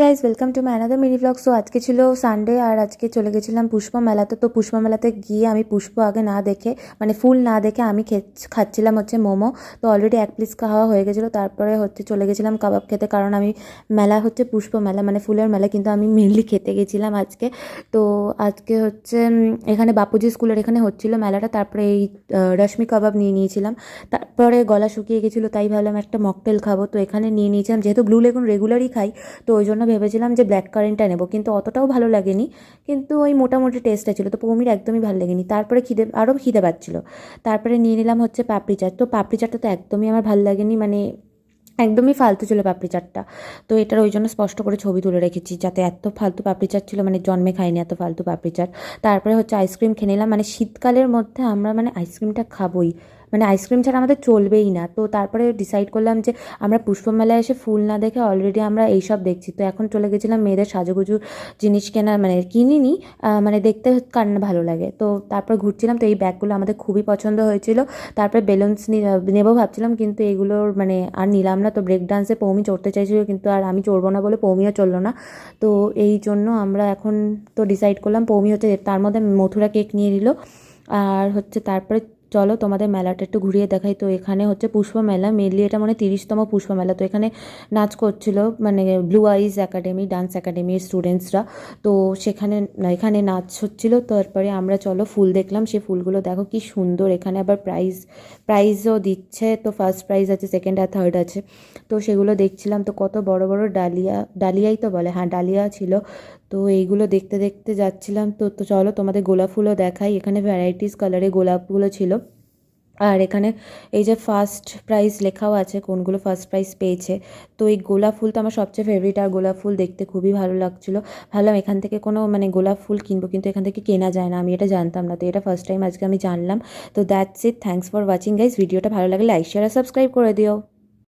Guys welcome to my another mini blog. So আজকে ছিল Sunday আর আজকে চলে গেছিলাম পুষ্প মেলাতে। তো পুষ্প মেলাতে গিয়ে আমি পুষ্প আগে না দেখে মানে ফুল না দেখে আমি খাচ্ছিলাম হচ্ছে মোমো। তো অলরেডি এক পিস খাওয়া হয়ে গেছিলো, তারপরে হচ্ছে চলে গেছিলাম কাবাব খেতে, কারণ আমি মেলা হচ্ছে পুষ্প মেলা মানে ফুলের মেলা, কিন্তু আমি মেনলি খেতে গেছিলাম আজকে। তো আজকে হচ্ছে এখানে বাপুজি স্কুলের এখানে হচ্ছিলো মেলাটা, তারপরে এই রশ্মি কাবাব নিয়ে নিয়েছিলাম। তারপরে গলা শুকিয়ে গেছিলো তাই ভাবলাম একটা মকটেল খাবো, তো এখানে নিয়ে নিয়েছিলাম। যেহেতু ব্লু লেগুন রেগুলারই খাই তো ওই জন্য ভেবেছিলাম যে ব্ল্যাক কারেন্টটা নেবো, কিন্তু অতটাও ভালো লাগেনি, কিন্তু ওই মোটামুটি টেস্টটা ছিল। তো পৌমির একদমই ভালো লাগেনি, তারপরে আরও খিদে পাচ্ছিলো। তারপরে নিয়ে নিলাম হচ্ছে পাপড়ি চাট। তো পাপড়ি চাটটা তো একদমই আমার ভালো লাগেনি, মানে একদমই ফালতু ছিল পাপড়ি চাটটা। তো এটার ওই জন্য স্পষ্ট করে ছবি তুলে রেখেছি, যাতে এত ফালতু পাপড়ি চাট ছিল, মানে জন্মে খাইনি এত ফালতু পাপড়ি চাট। তারপরে হচ্ছে আইসক্রিম খেয়ে নিলাম, মানে শীতকালের মধ্যে আমরা মানে আইসক্রিমটা খাবোই, মানে আইসক্রিম ছাড়া আমাদের চলবেই না। তো তারপরে ডিসাইড করলাম যে আমরা পুষ্পমেলায় এসে ফুল না দেখে অলরেডি আমরা এইসব দেখছি, তো এখন চলে গেছিলাম মেয়েদের সাজুগুজু জিনিস কেনা, মানে কিনিনি, মানে দেখতে কার না ভালো লাগে। তো তারপর ঘুরছিলাম, তো এই ব্যাগগুলো আমাদের খুবই পছন্দ হয়েছিল। তারপরে বেলুনস নেবো ভাবছিলাম, কিন্তু এগুলোর মানে আর নিলাম না। তো ব্রেক ডান্সে পৌমি চড়তে চাইছিল, কিন্তু আর আমি চড়বো না বলে পৌমিও চললো না। তো এই জন্য আমরা এখন তো ডিসাইড করলাম পৌমি হচ্ছে তার মধ্যে মথুরা কেক নিয়ে নিল। আর হচ্ছে তারপরে চলো তোমাদের মেলাটা একটু ঘুরিয়ে দেখাই। তো এখানে হচ্ছে পুষ্প মেলা, মেনলি এটা মানে 30তম পুষ্প মেলা। তো এখানে নাচ করছিল মানে ব্লু আইজ একাডেমি ডান্স একাডেমির স্টুডেন্টসরা। তো এখানে নাচ হচ্ছিল। তারপরে আমরা চলো ফুল দেখলাম, সে ফুলগুলো দেখো কি সুন্দর। এখানে আবার প্রাইজও দিচ্ছে, তো ফার্স্ট প্রাইজ আছে, সেকেন্ড আর থার্ড আছে। তো সেগুলো দেখছিলাম। তো কত বড় বড় ডালিয়াই তো বলে, হ্যাঁ ডালিয়া ছিল। তো এইগুলো দেখতে দেখতে যাচ্ছিলাম। তো চলো তোমাদের গোলাপ ফুলও দেখাই। এখানে ভ্যারাইটিস কালারে গোলাপগুলো ছিল। আর এখানে এই যে ফার্স্ট প্রাইজ লেখাও আছে, কোনগুলো ফার্স্ট প্রাইজ পেয়েছে। তো এই গোলাপ ফুল তো আমার সবচেয়ে ফেভারিট, আর গোলাপ ফুল দেখতে খুবই ভালো লাগছিলো। ভাবলাম এখান থেকে কোনো মানে গোলাপ ফুল কিনবো, কিন্তু এখান থেকে কেনা যায় না, আমি এটা জানতাম না। তো এটা ফার্স্ট টাইম আজকে আমি জানলাম। তো that's it, thanks for watching guys. ভিডিওটা ভালো লাগলে লাইক শেয়ার আর সাবস্ক্রাইব করে দিও।